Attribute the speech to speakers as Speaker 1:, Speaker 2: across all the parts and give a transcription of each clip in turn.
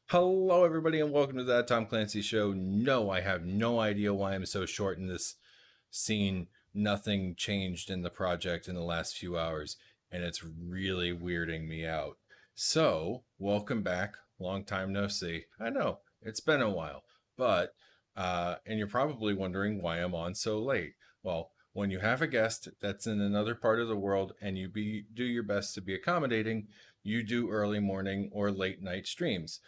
Speaker 1: Hello, everybody, and welcome to that Tom Clancy show. No, I have no idea why I'm so short in this scene. Nothing changed in the project in the last few hours, and it's really weirding me out. So, welcome back. Long time no see. I know it's been a while, but and you're probably wondering why I'm on so late. Well, when you have a guest that's in another part of the world and do your best to be accommodating, you do early morning or late night streams.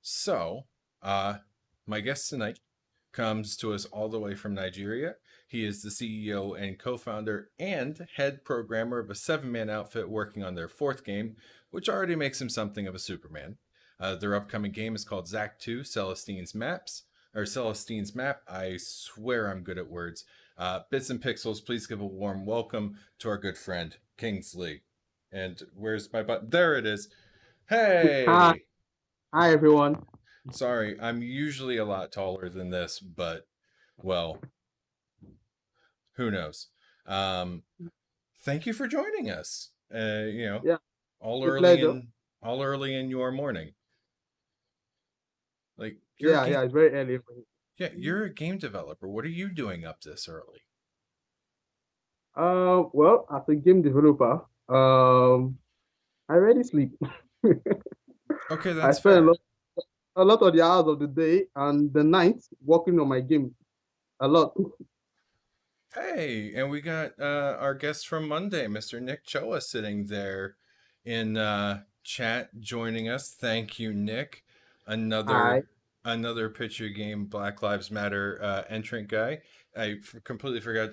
Speaker 1: So, uh, my guest tonight comes to us all the way from Nigeria. He is the CEO and co founder and head programmer of a 7-man outfit working on their fourth game, which already makes him something of a Superman. Their upcoming game is called Zack 2 Celestine's Maps, or Celestine's Map. I swear I'm good at words. Bits and Pixels, please give a warm welcome to our good friend, Kingsley. And where's my button? There it is.
Speaker 2: Hi,
Speaker 1: Hey!
Speaker 2: hi everyone.
Speaker 1: Sorry, I'm usually a lot taller than this, but well, who knows? Um, Thank you for joining us.
Speaker 2: Yeah,
Speaker 1: All
Speaker 2: a
Speaker 1: early
Speaker 2: pleasure.
Speaker 1: in all early in your morning. Like you're a
Speaker 2: Yeah,
Speaker 1: game,
Speaker 2: it's very early for me.
Speaker 1: yeah, you're a game developer. What are you doing up this early?
Speaker 2: Well, as a game developer, I rarely sleep.
Speaker 1: Okay,
Speaker 2: I
Speaker 1: that's
Speaker 2: spend
Speaker 1: fair.
Speaker 2: a lot of the hours of the day and the night working on my game. A lot.
Speaker 1: Hey, and we got our guest from Monday, Mr. Nick Choa, sitting there in chat joining us. Thank you, Nick.
Speaker 2: Hi.
Speaker 1: Another picture game Black Lives Matter entrant guy. Completely forgot.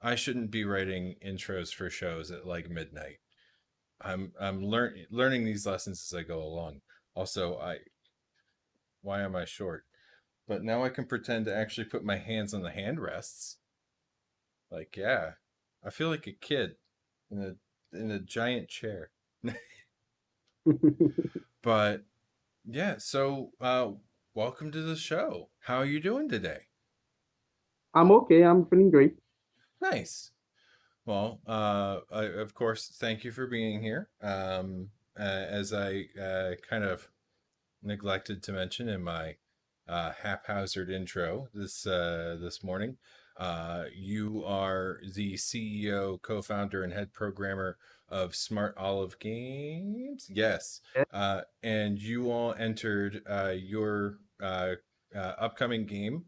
Speaker 1: I shouldn't be writing intros for shows at like midnight. I'm learning these lessons as I go along. Also, I why am I short? But now I can pretend to actually put my hands on the hand rests. Like, yeah, I feel like a kid in a giant chair. But yeah, so welcome to the show. How are you doing today?
Speaker 2: I'm okay. I'm feeling great.
Speaker 1: Nice. Well, of course, thank you for being here. As I kind of neglected to mention in my haphazard intro this morning. You are the CEO, co-founder, and head programmer of Smart Olive Games. Yes,
Speaker 2: Yeah.
Speaker 1: and you all entered your upcoming game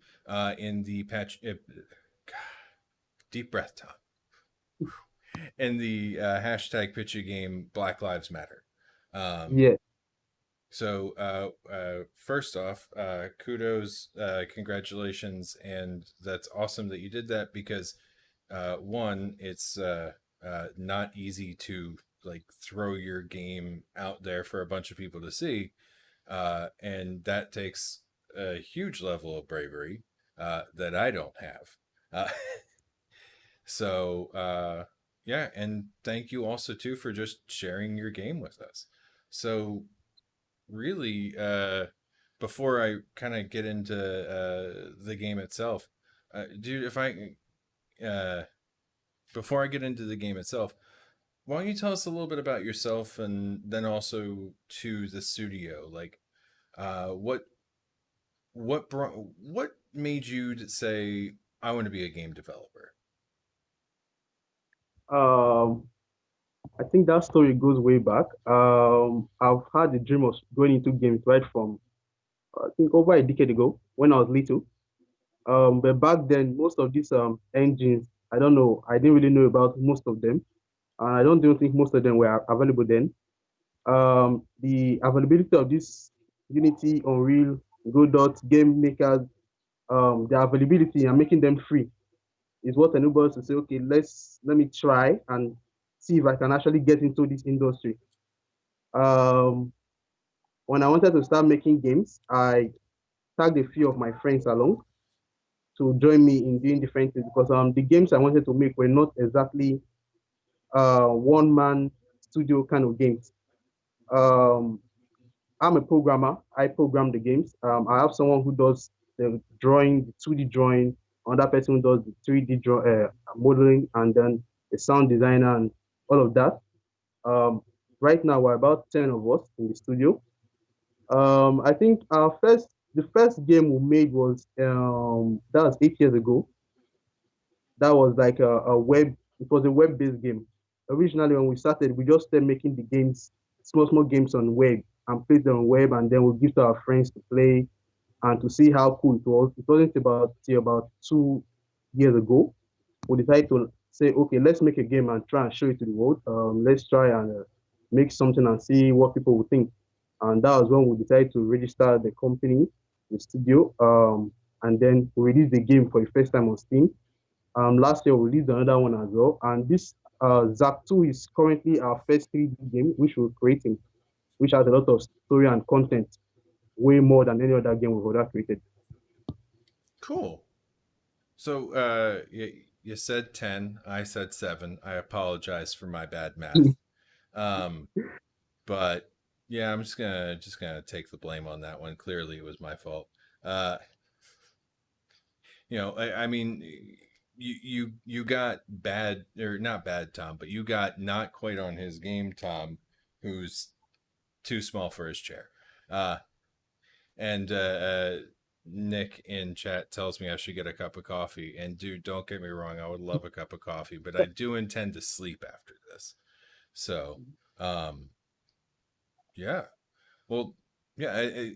Speaker 1: in the patch. Deep breath, Tom. In the hashtag pitch game Black Lives Matter. Um,
Speaker 2: Yeah.
Speaker 1: First off, kudos, congratulations, and that's awesome that you did that because one, it's not easy to like throw your game out there for a bunch of people to see, and that takes a huge level of bravery that I don't have. Uh, so yeah, and thank you also too for just sharing your game with us. So really, before I kind of get into the game itself, dude, if I uh, before I get into the game itself, why don't you tell us a little bit about yourself and then also to the studio? Like, what what made you to say I want to be a game developer?
Speaker 2: Um, I think that story goes way back. I've had the dream of going into games right from I think over a decade ago when I was little. But back then, most of these engines, I don't know, I didn't really know about most of them. And I don't think most of them were available then. The availability of this Unity, Unreal, Godot, game makers, their availability and making them free is what enables us to say, okay, let me try and see if I can actually get into this industry. Um, when I wanted to start making games, I tagged a few of my friends along to join me in doing different things because the games I wanted to make were not exactly one man studio kind of games. Um, I'm a programmer. I program the games. I have someone who does the drawing, the 2D drawing, another person who does the 3D modeling, and then the sound designer and all of that. Um, right now, we're about 10 of us in the studio. I think the first game we made was that was 8 years ago. That was like a web. It was a web-based game. Originally, when we started, we just started making the games, small games on web, and play them on web, and then we give to our friends to play and to see how cool it was. It wasn't about till about 2 years ago we decided to say, okay, let's make a game and try and show it to the world. Let's try and make something and see what people will think. And that was when we decided to register the company, the studio, and then we released the game for the first time on Steam. Last year we released another one as well. And this Zack 2 is currently our first 3D game, which we're creating, which has a lot of story and content, way more than any other game we've ever created.
Speaker 1: Cool. So you said 10, I said 7. I apologize for my bad math. Um, but yeah, I'm just gonna take the blame on that one. Clearly, it was my fault. Uh, I mean, you got bad or not bad Tom, but you got not quite on his game Tom, who's too small for his chair. And Nick in chat tells me I should get a cup of coffee. And dude, don't get me wrong, I would love a cup of coffee, but I do intend to sleep after this. So, um, yeah. Well, yeah.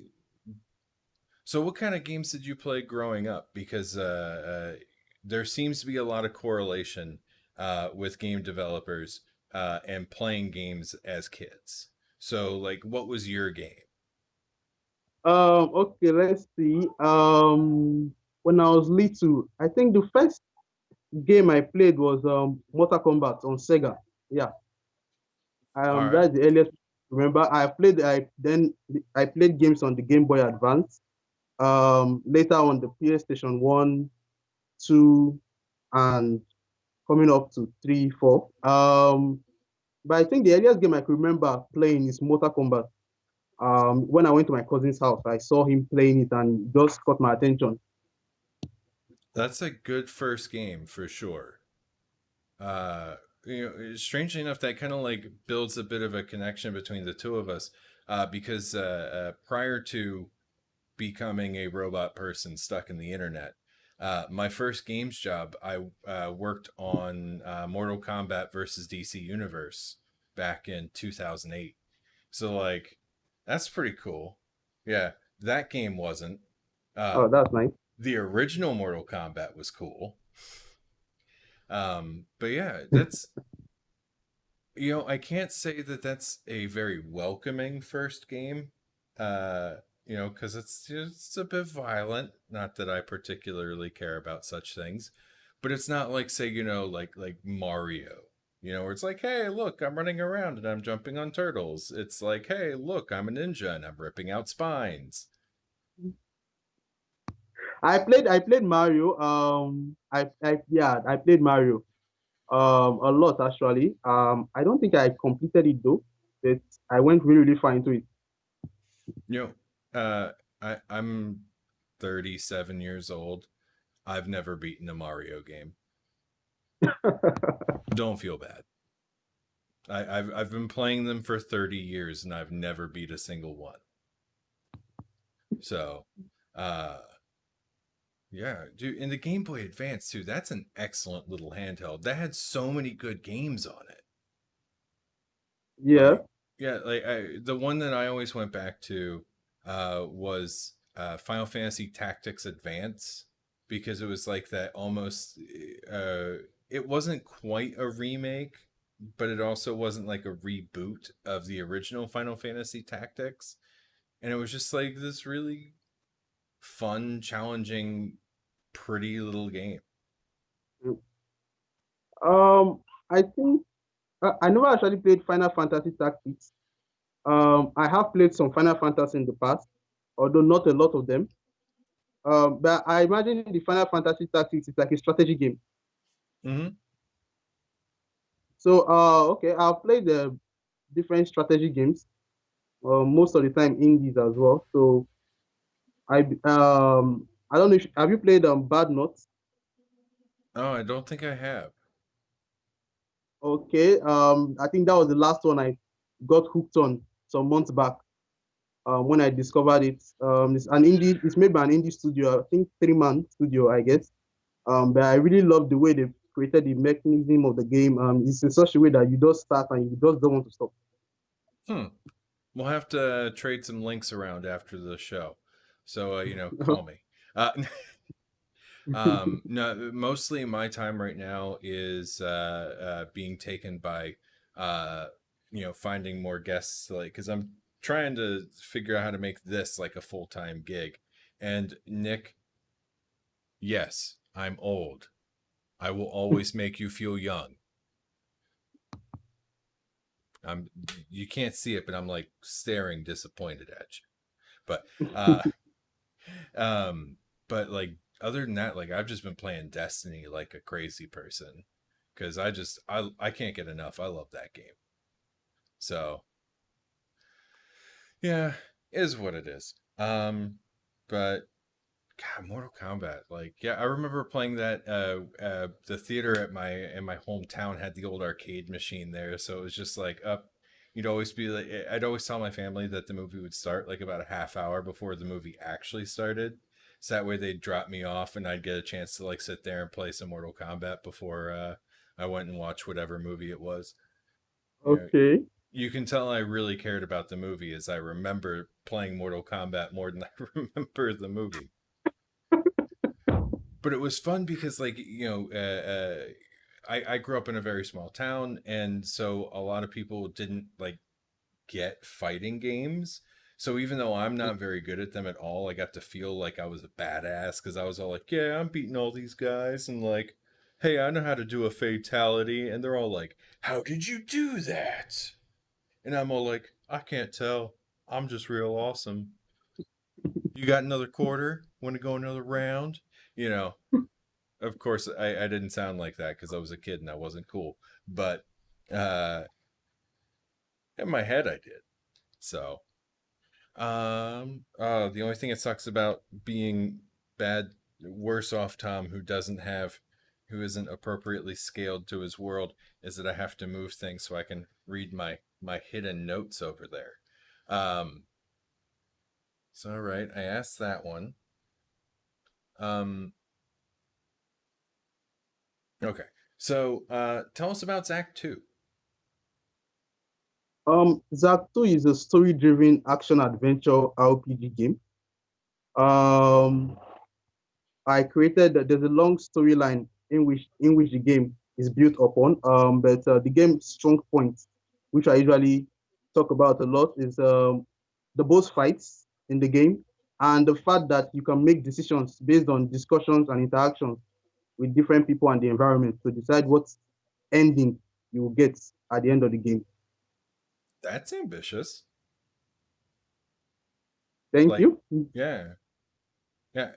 Speaker 1: So, what kind of games did you play growing up? Because there seems to be a lot of correlation with game developers and playing games as kids. So, like, what was your game?
Speaker 2: Okay, let's see. When I was little, I think the first game I played was Mortal Kombat on Sega. Yeah,
Speaker 1: All right.
Speaker 2: that's the earliest. Remember, I played games on the Game Boy Advance. Later on the PlayStation 1, 2, and coming up to 3, 4. But I think the earliest game I could remember playing is Mortal Kombat. When I went to my cousin's house, I saw him playing it and it just caught my attention.
Speaker 1: That's a good first game for sure. uh Strangely enough, that kind of like builds a bit of a connection between the two of us, because prior to becoming a robot person stuck in the internet, my first games job, I worked on Mortal Kombat versus DC Universe back in 2008. So like, that's pretty cool. Yeah, that game wasn't. uh
Speaker 2: Oh, that's nice.
Speaker 1: the original Mortal Kombat was cool. But yeah, that's, I can't say that that's a very welcoming first game. Uh, because it's a bit violent. Not that I particularly care about such things, but it's not like, say, like Mario. Where it's like, hey, look, I'm running around and I'm jumping on turtles. It's like, hey, look, I'm a ninja and I'm ripping out spines.
Speaker 2: I played Mario. I played Mario. A lot actually. I don't think I completed it though, but I went really far into it.
Speaker 1: You I'm 37 years old. I've never beaten a Mario game. Don't feel bad. I've been playing them for 30 years and I've never beat a single one. So, uh, yeah, dude, and the Game Boy Advance too. That's an excellent little handheld. That had so many good games on it.
Speaker 2: Yeah.
Speaker 1: Like, yeah, like the one that I always went back to was Final Fantasy Tactics Advance, because it was like that almost. It wasn't quite a remake, but it also wasn't like a reboot of the original Final Fantasy Tactics, and it was just like this really fun, challenging, pretty little game.
Speaker 2: Um, I think I never actually played Final Fantasy Tactics. I have played some Final Fantasy in the past, although not a lot of them. But I imagine the Final Fantasy Tactics is like a strategy game.
Speaker 1: Mm-hmm.
Speaker 2: So, okay, I've played the different strategy games. Most of the time indies as well. So I don't know. Have you played Bad Nuts?
Speaker 1: Oh, I don't think I have.
Speaker 2: Okay. I think that was the last one I got hooked on some months back. when I discovered it. It's made by an indie studio, I think 3-man studio, I guess. But I really love the way they created the mechanism of the game. It's in such a way that you just start and you just don't want to stop.
Speaker 1: Hmm. We'll have to trade some links around after the show. So, call me. Uh, no, mostly my time right now is being taken by, uh, finding more guests, like, because I'm trying to figure out how to make this like a full time gig. And Nick, yes, I'm old. I will always make you feel young. I'm You can't see it, but I'm like staring disappointed at you. But uh um but like other than that, like I've just been playing Destiny like a crazy person because I can't get enough. I love that game. So yeah, is what it is. But God, Mortal Kombat. Like, yeah, I remember playing that. The theater at my in my hometown had the old arcade machine there, so it was just like up. You'd always be like, I'd always tell my family that the movie would start like about a half hour before the movie actually started, so that way they'd drop me off and I'd get a chance to like sit there and play some Mortal Kombat before I went and watched whatever movie it was. You know,
Speaker 2: Okay.
Speaker 1: you can tell I really cared about the movie as I remember playing Mortal Kombat more than I remember the movie. But it was fun because like I grew up in a very small town, and so a lot of people didn't like get fighting games. So even though I'm not very good at them at all, I got to feel like I was a badass because I was all like, yeah, I'm beating all these guys, and like, hey, I know how to do a fatality. And they're all like, how did you do that? And I'm all like, I can't tell, I'm just real awesome. You got another quarter? Want to go another round? you know of course I didn't sound like that because I was a kid and I wasn't cool, but uh in my head I did. So the only thing that sucks about being bad, worse off Tom, who isn't appropriately scaled to his world, is that I have to move things so I can read my hidden notes over there. So all right, I asked that one. um okay, so tell us about Zack 2.
Speaker 2: Zack 2 is a story-driven action adventure RPG game. Um, there's a long storyline in which the game is built upon. But the game's strong point, which I usually talk about a lot, is the boss fights in the game and the fact that you can make decisions based on discussions and interactions with different people and the environment to decide what ending you will get at the end of the game.
Speaker 1: That's ambitious.
Speaker 2: Thank
Speaker 1: Like,
Speaker 2: you.
Speaker 1: yeah, yeah.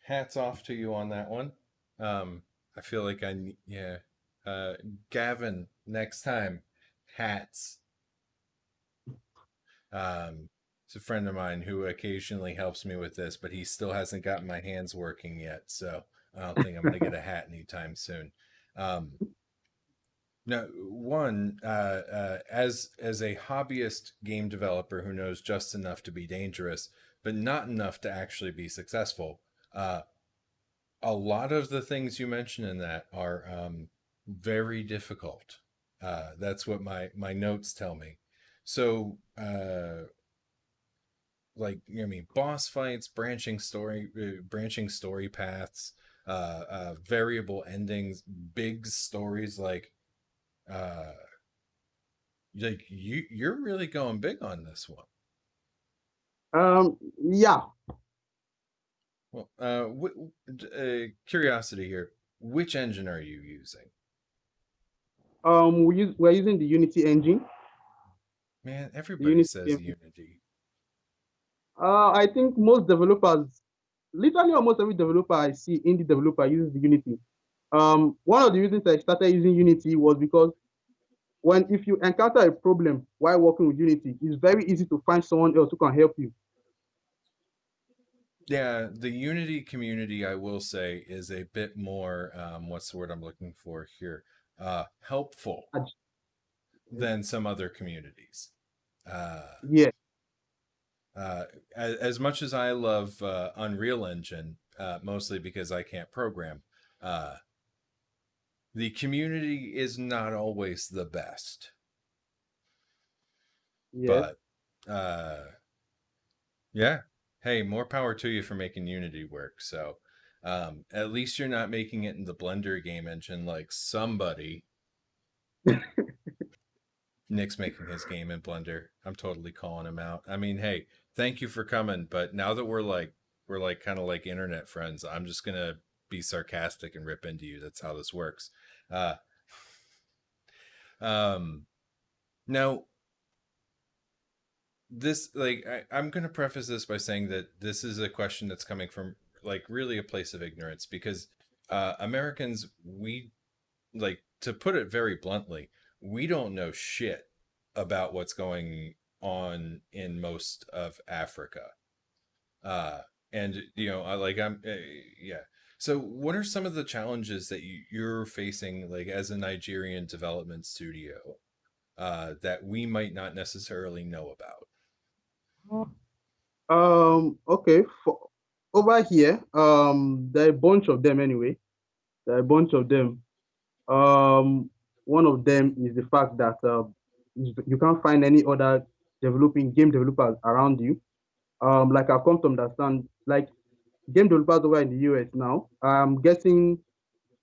Speaker 1: Hats off to you on that one. Um, I feel like yeah. Gavin, next time, hats. It's a friend of mine who occasionally helps me with this, but he still hasn't gotten my hands working yet. So I don't think I'm gonna get a hat anytime soon. Um, No, one as a hobbyist game developer who knows just enough to be dangerous, but not enough to actually be successful. Uh, a lot of the things you mention in that are very difficult. That's what my notes tell me. So, like, I mean, boss fights, branching story paths, variable endings, big stories uh you're really going big on this one.
Speaker 2: Yeah.
Speaker 1: Well, curiosity here. Which engine are you using?
Speaker 2: We're using the Unity engine.
Speaker 1: Man,
Speaker 2: The
Speaker 1: everybody
Speaker 2: Unity
Speaker 1: says
Speaker 2: game.
Speaker 1: Unity.
Speaker 2: I think most developers, literally almost every developer I see, indie developer uses the Unity. One of the reasons I started using Unity was because if you encounter a problem while working with Unity, it's very easy to find someone else who can help you.
Speaker 1: Yeah, the Unity community, I will say, is a bit more what's the word I'm looking for here? Helpful than some other communities. Uh,
Speaker 2: Yeah.
Speaker 1: uh, as much as I love Unreal Engine, mostly because I can't program, uh, the community is not always the best.
Speaker 2: Yes.
Speaker 1: But yeah, hey, more power to you for making Unity work. So at least you're not making it in the Blender game engine like somebody. Nick's making his game in Blender. I'm totally calling him out. I mean, hey, thank you for coming, but now that we're like kind of like internet friends, I'm just gonna be sarcastic and rip into you. That's how this works. Uh, um, now this like I'm gonna preface this by saying that this is a question that's coming from like really a place of ignorance because Americans, we like to put it very bluntly, we don't know shit about what's going on in most of Africa. Uh, and I like yeah. So, what are some of the challenges that you're facing, like as a Nigerian development studio, that we might not necessarily know about?
Speaker 2: Okay. Over here, there are a bunch of them anyway. There are a bunch of them. Um, One of them is the fact that you can't find any other developing game developers around you. Like I've come to understand, like game developers over in the US now, I'm guessing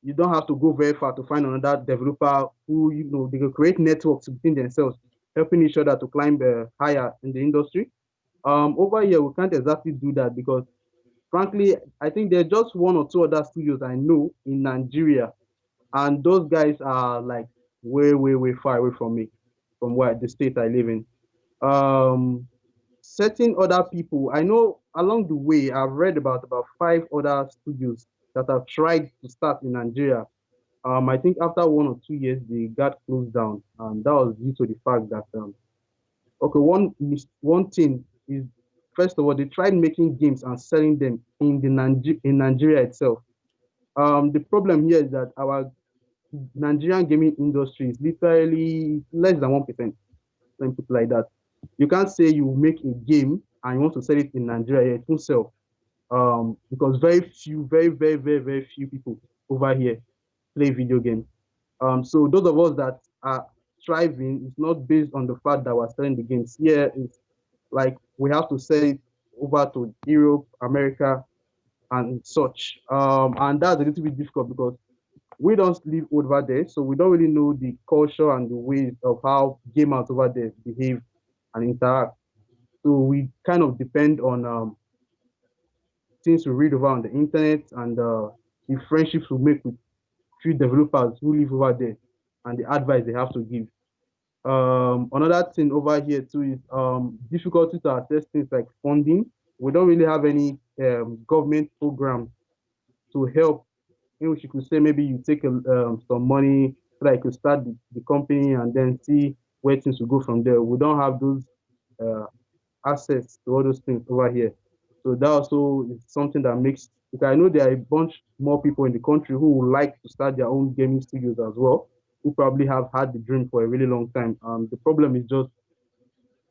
Speaker 2: you don't have to go very far to find another developer who, they can create networks between themselves, helping each other to climb higher in the industry. Over here, we can't exactly do that because, frankly, I think there's just one or two other studios I know in Nigeria, and those guys are like way, way, way far away from me, from where the state I live in. Um, Certain other people I know along the way, I've read about five other studios that have tried to start in Nigeria. I think after 1 or 2 years, they got closed down, and that was due to the fact that okay, one thing is, first of all, they tried making games and selling them in in Nigeria itself. The problem here is that our Nigerian gaming industry is literally less than 1%. Let me put it like that. You can't say you make a game and you want to sell it in Nigeria, it won't sell. Because very few, very, very, very, very few people over here play video games. So those of us that are thriving, it's not based on the fact that we're selling the games. Here, it's like we have to sell it over to Europe, America, and such. And that's a little bit difficult because we don't live over there, so we don't really know the culture and the ways of how gamers over there behave and interact. So we kind of depend on things we read over on the internet and the friendships we make with few developers who live over there and the advice they have to give. Another thing over here too is difficulty to access things like funding. We don't really have any government programs to help, in which you could say maybe you take some money so that you could start the company and then see where things will go from there. We don't have those uh, access to all those things over here. So that also is something that makes, because I know there are a bunch more people in the country who would like to start their own gaming studios as well, who probably have had the dream for a really long time. The problem is just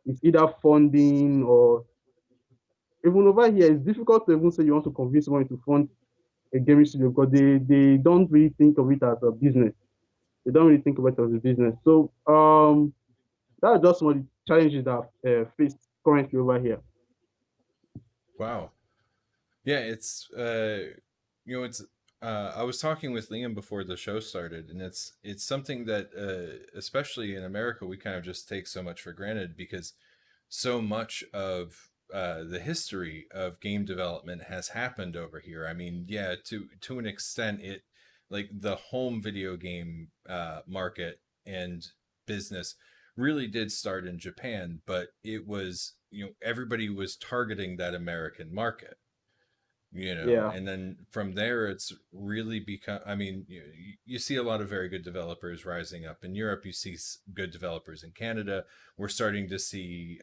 Speaker 2: it's either funding or even over here, it's difficult to even say you want to convince someone to fund a gaming studio because they don't really think of it as a business. They don't really think of it as a business. So that's just one of the challenges that I've faced currently over here.
Speaker 1: Wow. Yeah, it's I was talking with Liam before the show started, and it's something that especially in America we kind of just take so much for granted because so much of the history of game development has happened over here. I mean, yeah, to an extent, it like the home video game market and business really did start in Japan, but it was everybody was targeting that American market,
Speaker 2: Yeah.
Speaker 1: and then from there it's really become, I mean, you see a lot of very good developers rising up in Europe, you see good developers in Canada, we're starting to see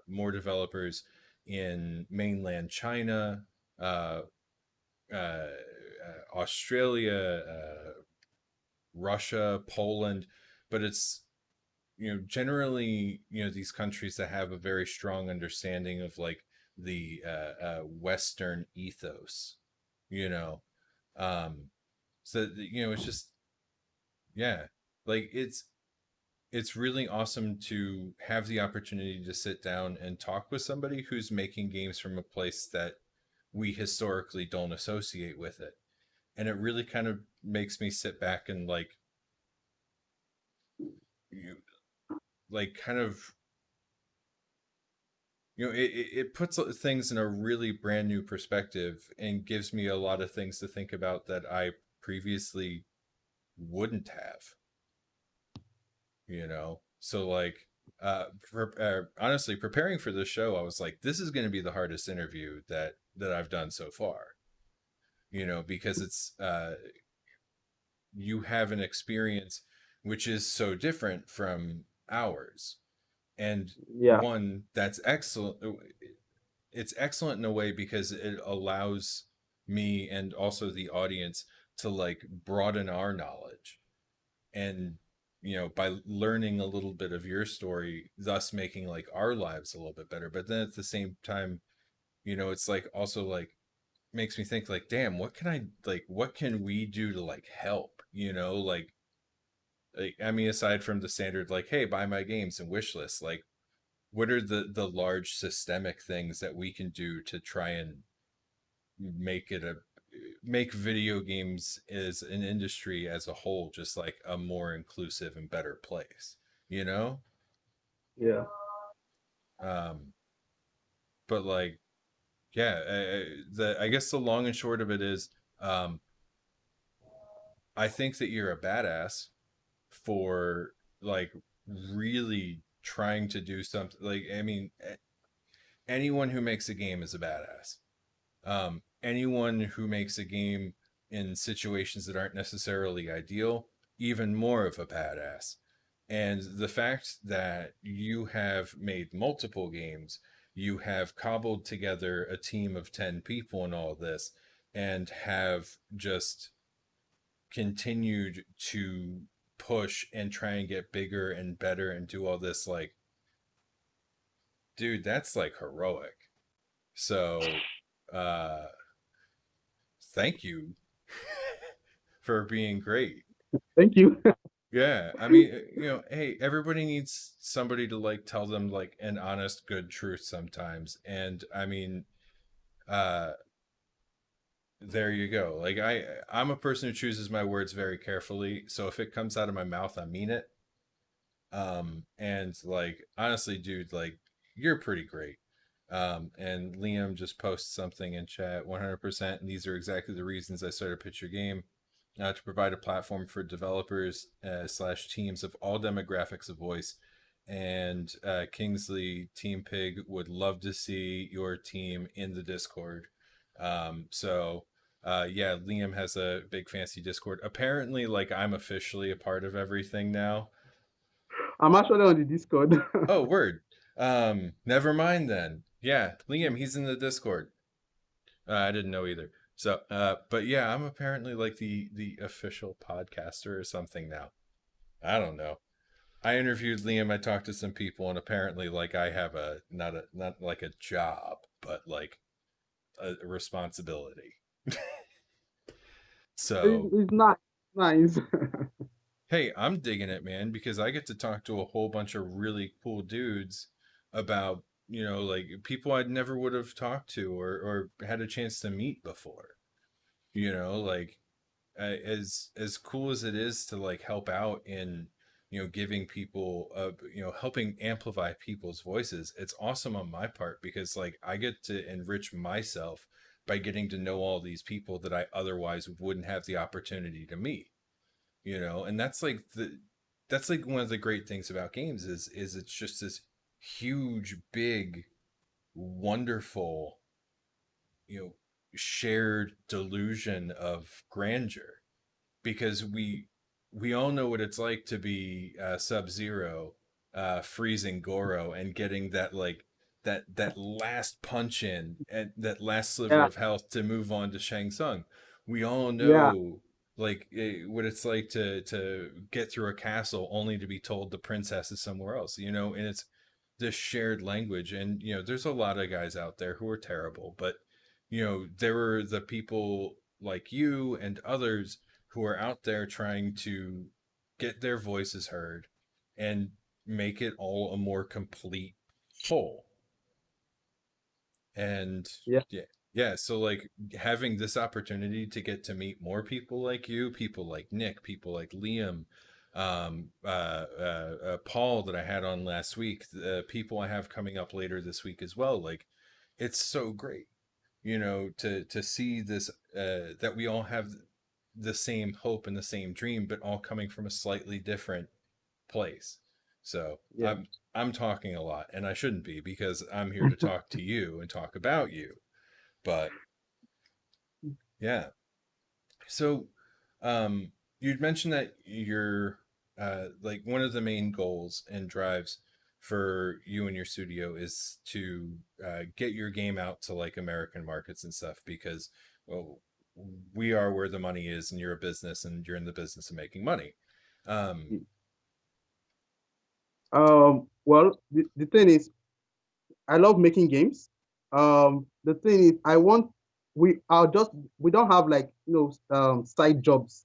Speaker 1: more developers in mainland China, uh, Australia, Russia, Poland, but it's generally, these countries that have a very strong understanding of like the Western ethos, you know, um, so it's just, yeah, like it's really awesome to have the opportunity to sit down and talk with somebody who's making games from a place that we historically don't associate with it. And it really kind of makes me sit back and like you like kind of it puts things in a really brand new perspective and gives me a lot of things to think about that I previously wouldn't have, so like honestly, preparing for this show, I was like, this is going to be the hardest interview that I've done so far, because it's you have an experience which is so different from ours, and
Speaker 2: Yeah,
Speaker 1: one that's excellent. It's excellent in a way because it allows me and also the audience to like broaden our knowledge, and by learning a little bit of your story, thus making like our lives a little bit better. But then at the same time, it's like also like makes me think like, damn, what can we do to like help, like, I mean, aside from the standard like, hey, buy my games and wish list, like what are the large systemic things that we can do to try and make it a make video games as an industry as a whole just like a more inclusive and better place, you know
Speaker 2: yeah.
Speaker 1: um but like, yeah, I guess the long and short of it is, um I think that you're a badass for like really trying to do something. Like, I mean, anyone who makes a game is a badass. Anyone who makes a game in situations that aren't necessarily ideal, even more of a badass. And the fact that you have made multiple games, you have cobbled together a team of 10 people in all this, and have just continued to push and try and get bigger and better and do all this, like, dude, that's like heroic. So, uh, thank you for being great.
Speaker 2: Thank you.
Speaker 1: Yeah, I mean, hey, everybody needs somebody to like tell them like an honest, good truth sometimes. And I mean, uh, there you go. Like I'm a person who chooses my words very carefully. So if it comes out of my mouth, I mean it. And like honestly, dude, like you're pretty great. And Liam just posted something in chat, 100%, and these are exactly the reasons I started Pitch Your Game, to provide a platform for developers slash teams of all demographics of voice. And Kingsley Team Pig would love to see your team in the Discord. Yeah, Liam has a big fancy Discord. Apparently, like I'm officially a part of everything now.
Speaker 2: I'm actually on the Discord.
Speaker 1: Oh, word. Never mind then. Yeah, Liam, he's in the Discord. I didn't know either. So, but yeah, I'm apparently like the official podcaster or something now. I don't know. I interviewed Liam. I talked to some people, and apparently, like, I have not like a job, but like a responsibility. So,
Speaker 2: It's nice. Nice.
Speaker 1: hey, I'm digging it, man, because I get to talk to a whole bunch of really cool dudes about, like people I'd never would have talked to or had a chance to meet before. Like, as cool as it is to like help out in, giving people helping amplify people's voices, it's awesome on my part because like I get to enrich myself by getting to know all these people that I otherwise wouldn't have the opportunity to meet, and that's like one of the great things about games is it's just this huge, big, wonderful, you know shared delusion of grandeur, because we all know what it's like to be Sub Zero, freezing Goro and getting that like that last punch in and that last sliver
Speaker 2: Yeah,
Speaker 1: of health to move on to Shang Tsung. We all
Speaker 2: yeah,
Speaker 1: know like what it's like to get through a castle only to be told the princess is somewhere else, and it's this shared language. And there's a lot of guys out there who are terrible, but there are the people like you and others who are out there trying to get their voices heard and make it all a more complete whole. And
Speaker 2: Yeah,
Speaker 1: yeah, yeah, so like having this opportunity to get to meet more people like you, people like Nick, people like Liam, Paul that I had on last week, the people I have coming up later this week as well, like it's so great, to see this, that we all have the same hope and the same dream, but all coming from a slightly different place. So
Speaker 2: yeah.
Speaker 1: I'm talking a lot, and I shouldn't be, because I'm here to talk to you and talk about you. But yeah, so you'd mentioned that you're like one of the main goals and drives for you and your studio is to get your game out to like American markets and stuff, because well, we are where the money is, and you're a business and you're in the business of making money. Um,
Speaker 2: Well, the thing is, I love making games. The thing is, we don't have like side jobs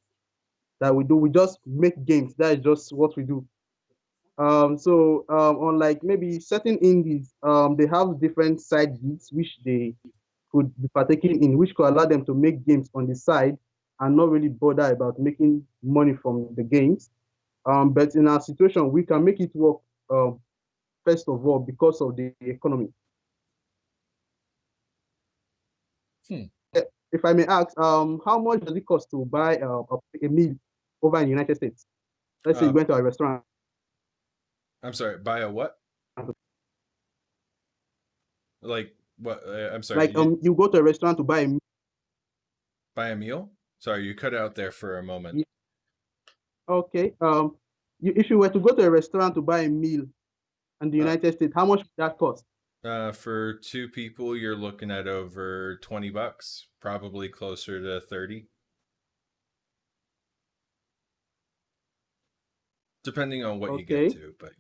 Speaker 2: that we do. We just make games. That is just what we do. Unlike maybe certain indies, they have different side gigs which they could be partaking in, which could allow them to make games on the side and not really bother about making money from the games. But in our situation, we can make it work. First of all, because of the economy.
Speaker 1: hmm.
Speaker 2: If I may ask, how much does it cost to buy a meal over in the United States? Let's say you
Speaker 1: uh,
Speaker 2: went to a restaurant.
Speaker 1: I'm sorry, buy a what? Like what? I'm sorry,
Speaker 2: Like you go to a restaurant to buy a meal.
Speaker 1: buy a meal? Sorry, you cut out there for a moment.
Speaker 2: Okay. If you were to go to a restaurant to buy a meal in the
Speaker 1: Uh,
Speaker 2: United States, how much would that cost?
Speaker 1: for two people, you're looking at over $20, probably closer to 30, depending on what you get
Speaker 2: Okay.
Speaker 1: to. But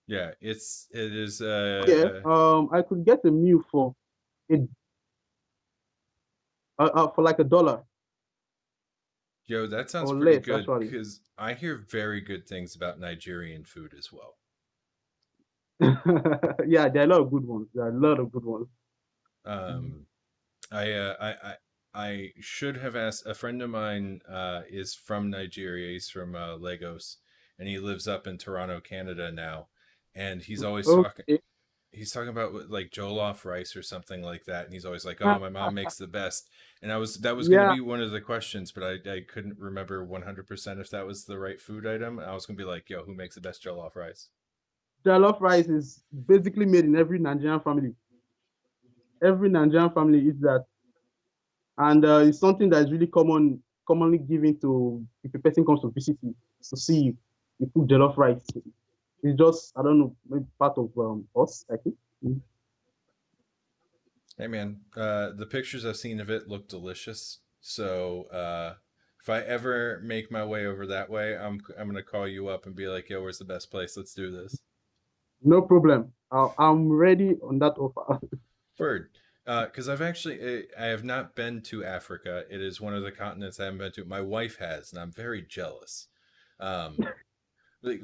Speaker 1: yeah, it is.
Speaker 2: Yeah. I could get a meal it for like $1
Speaker 1: Yo, that sounds
Speaker 2: or
Speaker 1: pretty
Speaker 2: less,
Speaker 1: good,
Speaker 2: actually.
Speaker 1: because I hear very good things about Nigerian food as well.
Speaker 2: Yeah, there are a lot of good ones. There are a lot of good ones.
Speaker 1: Um, I should have asked. A friend of mine is from Nigeria. He's from Lagos, and he lives up in Toronto, Canada now. And he's always talking.
Speaker 2: Okay.
Speaker 1: He's talking about like Jollof rice or something like that, and he's always like, "Oh, my mom makes the best." And that was going to
Speaker 2: Yeah,
Speaker 1: be one of the questions, but I couldn't remember 100% if that was the right food item. I was going to be like, "Yo, who makes the best Jollof rice?"
Speaker 2: jollof rice is basically made in every Nigerian family. Every Nigerian family eats that, and it's something that is really commonly given to if a person comes to visit you to see you. You cook jollof rice. It's just I don't know, maybe part of us. I think. Mm.
Speaker 1: Hey man, the pictures I've seen of it look delicious. So if I ever make my way over that way, I'm gonna call you up and be like, "Yo, where's the best place? Let's do this."
Speaker 2: No problem. I'm ready on that offer.
Speaker 1: Word. Because I have not been to Africa. It is one of the continents I haven't been to. My wife has, and I'm very jealous. Um, like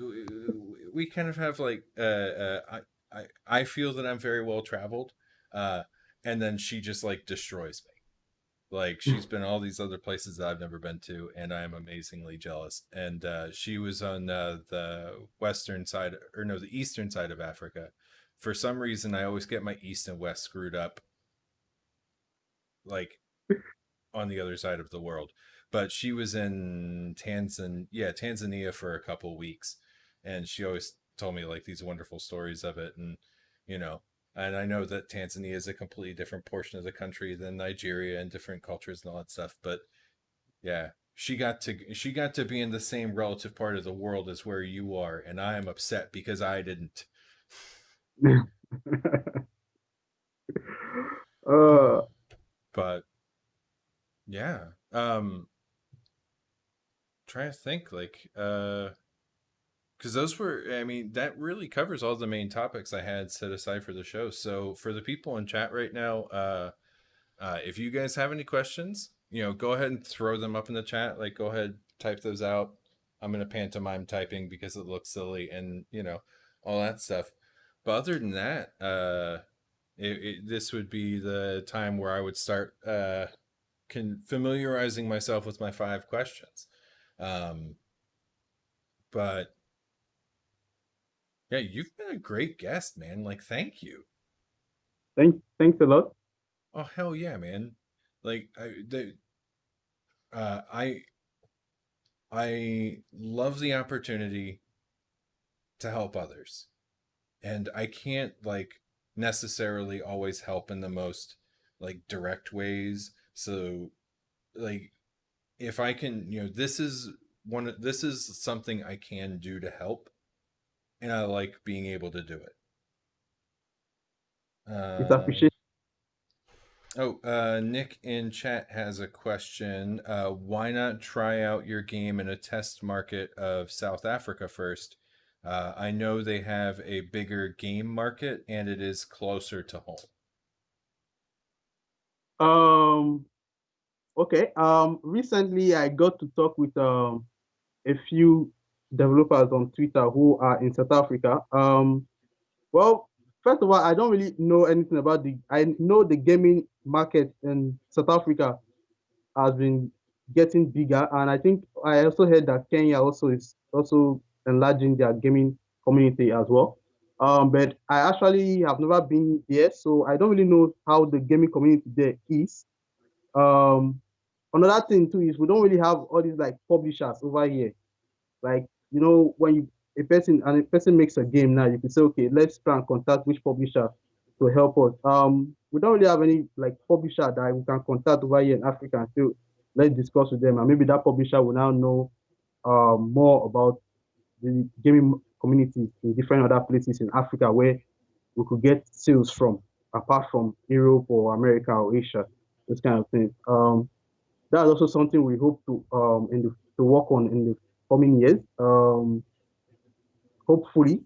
Speaker 1: we kind of have like I feel that I'm very well traveled, uh, and then she just like destroys me. Like she's been all these other places that I've never been to, and I am amazingly jealous. And she was on the western side, or no, the eastern side of Africa. For some reason, I always get my east and west screwed up, like on the other side of the world. But she was in Tanzania for a couple weeks, and she always told me like these wonderful stories of it, and you know, and I know that Tanzania is a completely different portion of the country than Nigeria and different cultures and all that stuff. But yeah, she got to be in the same relative part of the world as where you are, and I am upset because I didn't.
Speaker 2: Uh,
Speaker 1: But yeah, trying to think like because those were, I mean, that really covers all the main topics I had set aside for the show. So for the people in chat right now, if you guys have any questions, go ahead and throw them up in the chat. Like, go ahead, type those out. I'm gonna pantomime typing because it looks silly, and all that stuff. But other than that, this would be the time where I would start familiarizing myself with my 5 questions. Um, but yeah, you've been a great guest, man. Like, thank you.
Speaker 2: thanks a lot.
Speaker 1: Oh hell yeah, man. Like uh, I I love the opportunity to help others. And I can't like necessarily always help in the most like direct ways. So like if I can, this is something I can do to help, and I like being able to do it.
Speaker 2: It's
Speaker 1: Um
Speaker 2: appreciated.
Speaker 1: Nick in chat has a question. Why not try out your game in a test market of South Africa first? I know they have a bigger game market and it is closer to home.
Speaker 2: Um, okay. Recently I got to talk with a few developers on Twitter who are in South Africa. Well, first of all, I don't really know anything about I know the gaming market in South Africa has been getting bigger, and I think I also heard that Kenya also is also enlarging their gaming community as well. But I actually have never been there, so I don't really know how the gaming community there is. Um, Another thing too is we don't really have all these like publishers over here. Like, when a person makes a game now, you can say, okay, let's try and contact which publisher to help us. We don't really have any like publisher that we can contact over here in Africa and say, let's discuss with them. And maybe that publisher will now know more about the gaming community in different other places in Africa where we could get sales from, apart from Europe or America or Asia, this kind of thing. That's also something we hope to work on in the coming years. Hopefully,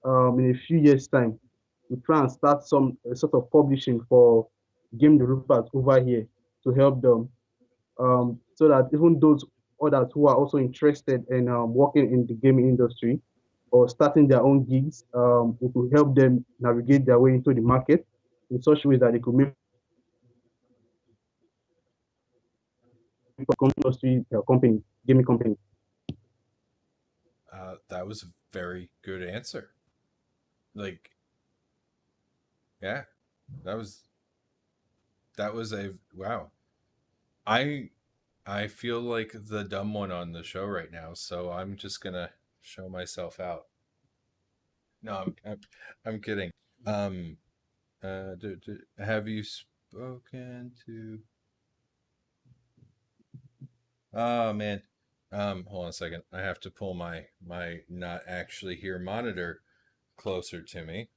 Speaker 2: in a few years' time, we try and start some sort of publishing for game developers over here to help them, so that even those others who are also interested in working in the gaming industry or starting their own gigs, we could help them navigate their way into the market in such ways that they could make industry company, gaming company.
Speaker 1: That was a very good answer. Like, yeah, that was a wow. I I feel like the dumb one on the show right now, so I'm just gonna show myself out. No, I'm kidding. Um, have you spoken to? Oh man, hold on a second. I have to pull my not actually here monitor closer to me.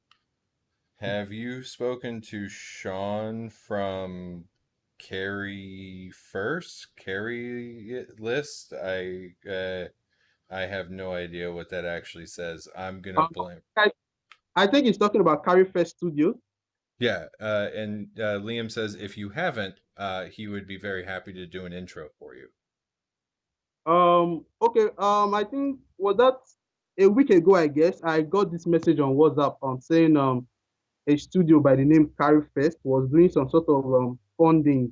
Speaker 1: Have you spoken to Sean from Carry First? Carry List? I have no idea what that actually says. I'm gonna
Speaker 2: Um,
Speaker 1: blame.
Speaker 2: I, I think he's talking about Carry First Studios.
Speaker 1: Yeah, and Liam says if you haven't, he would be very happy to do an intro for you.
Speaker 2: Okay. I think was that a week ago. I guess I got this message on WhatsApp saying a studio by the name Carry First was doing some sort of funding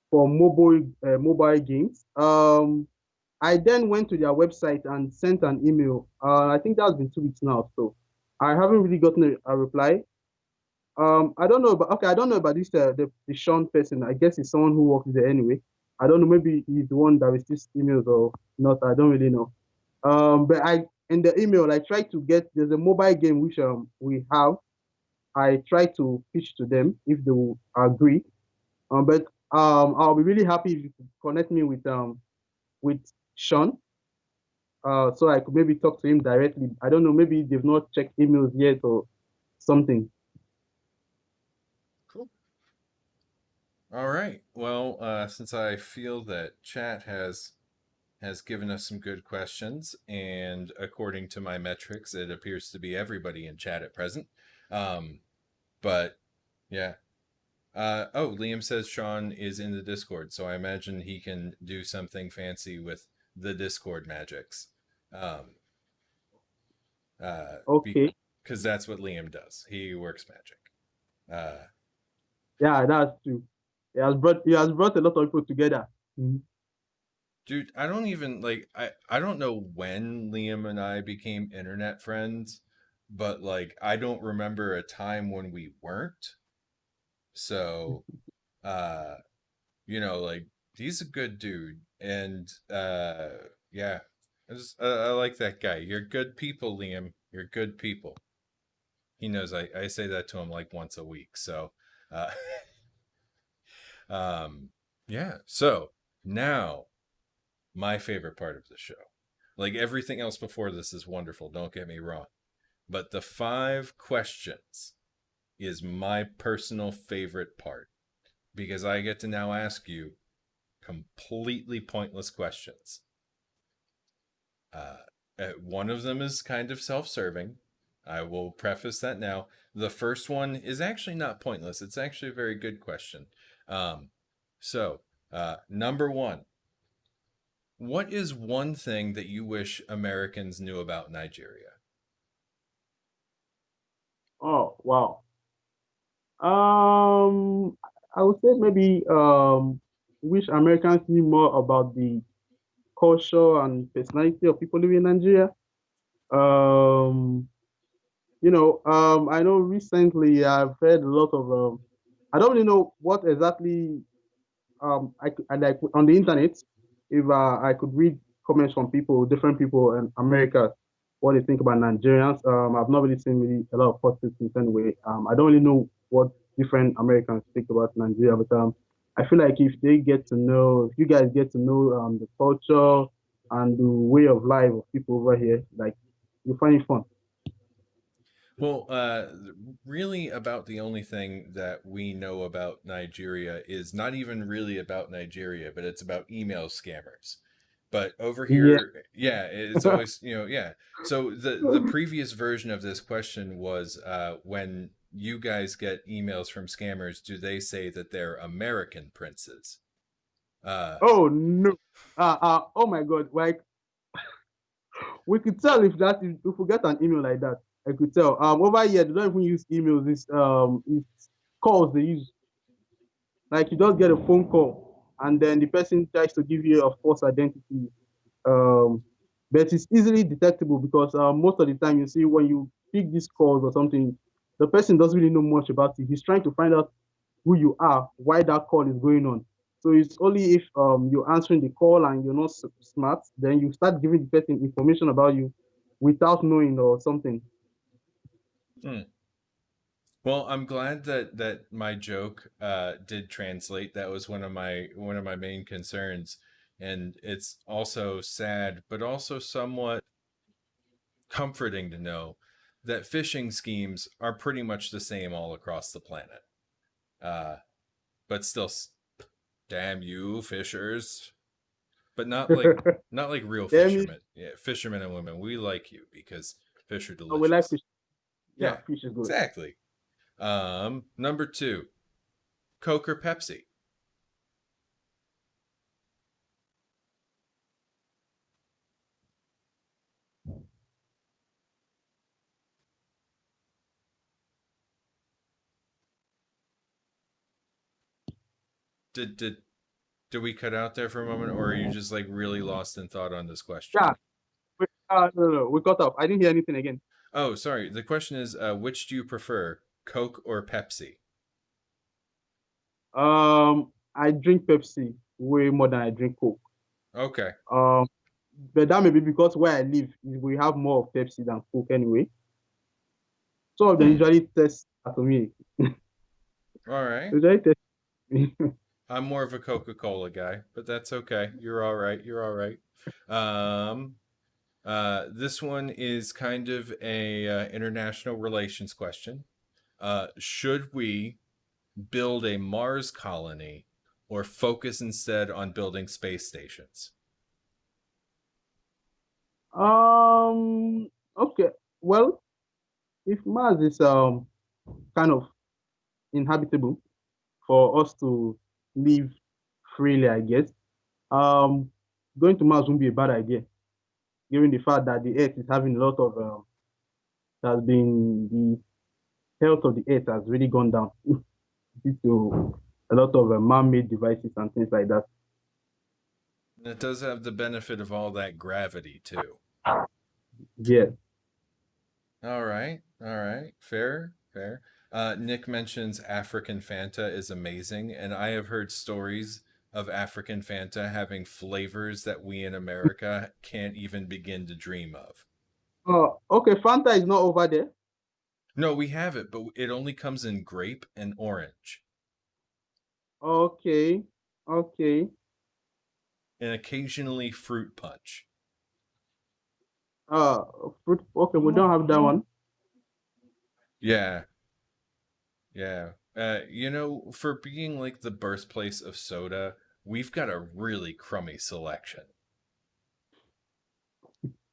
Speaker 2: for mobile games. I then went to their website and sent an email. I think that's been 2 weeks now, so I haven't really gotten a reply. I don't know about okay, I don't know about this the Sean person. I guess it's someone who works there anyway. I don't know, maybe he's the one that receives emails or not. I don't really know. But I in the email I tried to get there's a mobile game which we have. I tried to pitch to them if they will agree. But I'll be really happy if you could connect me with Sean. So I could maybe talk to him directly. I don't know, maybe they've not checked emails yet or something.
Speaker 1: Cool. All right. Well, since I feel that chat has given us some good questions, and according to my metrics, it appears to be everybody in chat at present. Um, but yeah. Oh, Liam says Sean is in the Discord, so I imagine he can do something fancy with the Discord magics. Um,
Speaker 2: Okay.
Speaker 1: because that's what Liam does. He works magic. Uh,
Speaker 2: Yeah, that's true. He has brought a lot of people together. Mhm.
Speaker 1: dude, I don't even like I don't know when Liam and I became internet friends, but like I don't remember a time when we weren't. So, uh, like he's a good dude, and yeah, I like that guy. You're good people, Liam. You're good people. He knows I say that to him like once a week. So, uh, um, yeah. So now my favorite part of the show. Like everything else before this is wonderful, don't get me wrong. But the 5 questions is my personal favorite part because I get to now ask you completely pointless questions. Uh, one of them is kind of self serving. I will preface that now. The first one is actually not pointless, it's actually a very good question. Um, number one, what is one thing that you wish Americans knew about Nigeria?
Speaker 2: Oh, wow. Um, I would say maybe wish Americans knew more about the culture and personality of people living in Nigeria. Um, I know recently I've heard a lot of I don't really know what exactly I like on the internet. If I could read comments from people, different people in America, what they think about Nigerians. I've not really seen really a lot of positive things anyway. I don't really know what different Americans think about Nigeria, but I feel like if they get to know, if you guys get to know the culture and the way of life of people over here, like you find it fun.
Speaker 1: Well, really, about the only thing that we know about Nigeria is not even really about Nigeria, but it's about email scammers. But over
Speaker 2: Yeah.
Speaker 1: here, yeah, it's always, yeah. So the previous version of this question was when you guys get emails from scammers, do they say that they're American princes? Uh,
Speaker 2: Oh no. Oh my God. Like we could tell if we get an email like that. I could tell. Over here they don't even use emails. It's calls they use. Like you just get a phone call and then the person tries to give you a false identity. Um, but it's easily detectable because most of the time you see when you pick these calls or something, the person doesn't really know much about it. He's trying to find out who you are, why that call is going on. So it's only if you're answering the call and you're not smart, then you start giving the person information about you without knowing or something.
Speaker 1: hmm. Well, I'm glad that my joke did translate. That was one of my main concerns, and it's also sad, but also somewhat comforting to know that phishing schemes are pretty much the same all across the planet. Uh, but still, damn you, fishers! But not like real
Speaker 2: Then me,
Speaker 1: fishermen. Yeah, fishermen and women, we like you because fish are
Speaker 2: we like
Speaker 1: delicious.
Speaker 2: fish. Yeah,
Speaker 1: Yeah,
Speaker 2: fish is good.
Speaker 1: exactly. Number two, Coke or Pepsi? Did did we cut out there for a moment, or are you just like really lost in thought on this question?
Speaker 2: Yeah. No, no, no, we cut off. I didn't hear anything again.
Speaker 1: Oh, sorry. The question is, which do you prefer, Coke or Pepsi?
Speaker 2: I drink Pepsi way more than I drink Coke.
Speaker 1: Okay.
Speaker 2: Um, but that may be because where I live, we have more of Pepsi than Coke anyway. Some of them
Speaker 1: Hmm.
Speaker 2: usually test to me.
Speaker 1: All right.
Speaker 2: Usually test me.
Speaker 1: I'm more of a Coca-Cola guy, but that's okay. You're all right. You're all right. Um, this one is kind of a international relations question. Should we build a Mars colony, or focus instead on building space stations?
Speaker 2: Um. Okay. Well, if Mars is kind of inhabitable for us to live freely, I guess. Um, Going to Mars won't be a bad idea, given the fact that the Earth is having a lot of has been the health of the Earth has really gone down due to a lot of man-made devices and things like that.
Speaker 1: And it does have the benefit of all that gravity too.
Speaker 2: Yeah.
Speaker 1: All right, fair, fair. Nick mentions African Fanta is amazing, and I have heard stories of African Fanta having flavors that we in America can't even begin to dream of.
Speaker 2: Okay. Fanta is not over there.
Speaker 1: No, we have it, but it only comes in grape and orange,
Speaker 2: Okay. Okay.
Speaker 1: and occasionally fruit punch.
Speaker 2: Uh, Fruit. Okay, we don't have that one.
Speaker 1: Yeah, yeah. For being like the birthplace of soda, we've got a really crummy selection.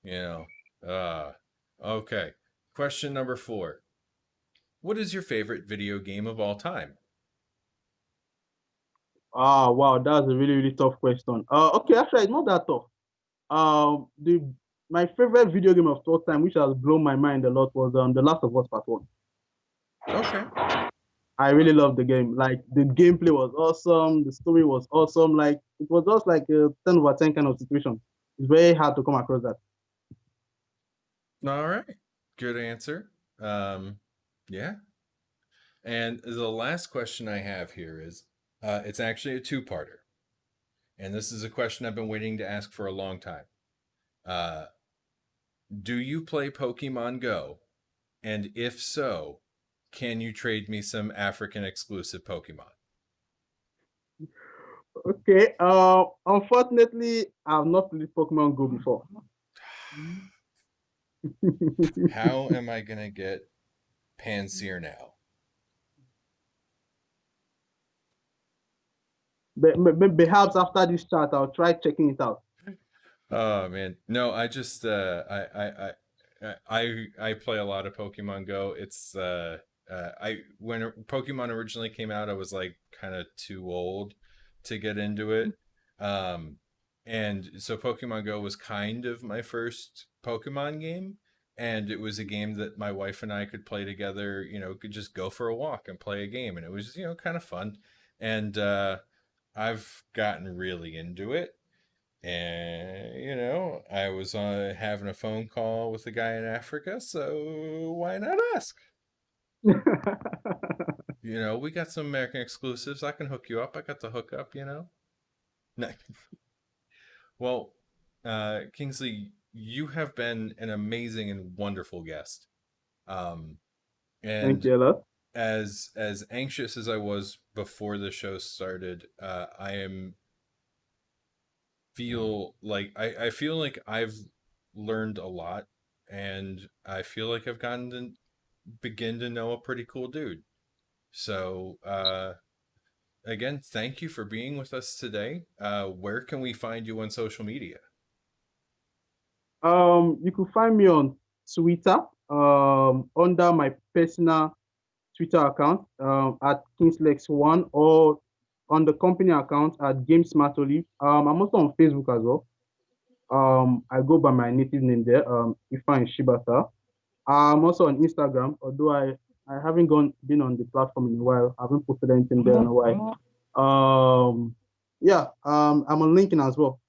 Speaker 1: You uh, okay. Question number 4. What is your favorite video game of all time?
Speaker 2: Ah, wow, that's a really, really tough question. Okay, actually, it's not that tough. The My favorite video game of all time, which has blown my mind a lot, was The Last of Us Part One.
Speaker 1: Okay.
Speaker 2: I
Speaker 1: Uh,
Speaker 2: really loved the game. Like the gameplay was awesome, the story was awesome. Like it was just like a 10/10 kind of situation. It's very hard to come across that.
Speaker 1: all right. Good answer. Yeah. And the last question I have here is it's actually a two-parter. And this is a question I've been waiting to ask for a long time. Uh, do you play Pokemon Go? And if so, can you trade me some African exclusive Pokemon?
Speaker 2: Okay. Unfortunately, I've not played Pokemon Go before.
Speaker 1: How am I going to get Panseer now?
Speaker 2: Perhaps after this chat, I'll try checking it out.
Speaker 1: Oh man, no, I just I play a lot of Pokemon Go. It's I when Pokemon originally came out, I was like kind of too old to get into it. Um, and so Pokemon Go was kind of my first Pokemon game, and it was a game that my wife and I could play together. Could just go for a walk and play a game, and it was kind of fun. And I've gotten really into it, and I was having a phone call with a guy in Africa, so why not ask? We got some American exclusives. I can hook you up. I got the hookup. No. Well, Kingsley, you have been an amazing and wonderful guest. Um,
Speaker 2: Thank
Speaker 1: and
Speaker 2: you a lot.
Speaker 1: as anxious as I was before the show started, I feel like I've learned a lot, and I feel like I've gotten to begin to know a pretty cool dude. So again, thank you for being with us today. Where can we find you on social media?
Speaker 2: You can find me on Twitter, under my personal Twitter account, at KingsLex1, or on the company account at GameSmartOlive. I'm also on Facebook as well. I go by my native name there, Ifeanyi Chigbata. I'm also on Instagram, although I haven't been on the platform in a while. I haven't posted anything there in a while. Yeah, I'm on LinkedIn as well.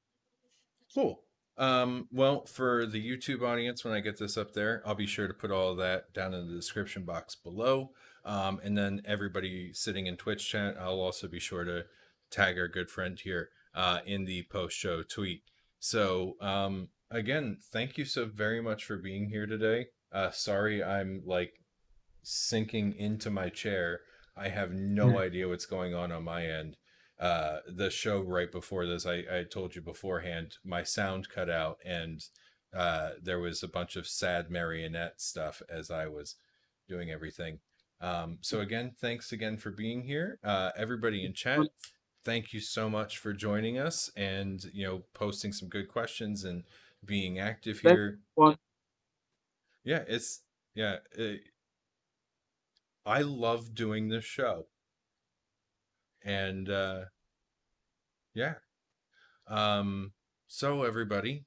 Speaker 1: Cool. Well, for the YouTube audience, when I get this up there, I'll be sure to put all of that down in the description box below. And then everybody sitting in Twitch chat, I'll also be sure to tag our good friend here in the post show tweet. So, again, thank you so very much for being here today. Sorry, I'm like sinking into my chair. I have no idea what's going on my end. The show right before this, I told you beforehand, my sound cut out, and there was a bunch of sad marionette stuff as I was doing everything. So again, thanks again for being here. Everybody in chat, thank you so much for joining us and posting some good questions and being active
Speaker 2: Thank
Speaker 1: here.
Speaker 2: you.
Speaker 1: Yeah, I love doing this show, and yeah. Um, so everybody,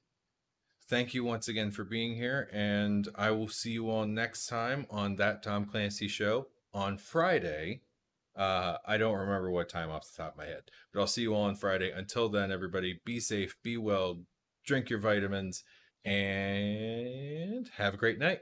Speaker 1: thank you once again for being here, and I will see you all next time on That Tom Clancy Show on Friday. I don't remember what time off the top of my head, but I'll see you all on Friday. Until then, everybody, be safe, be well, drink your vitamins, and have a great night.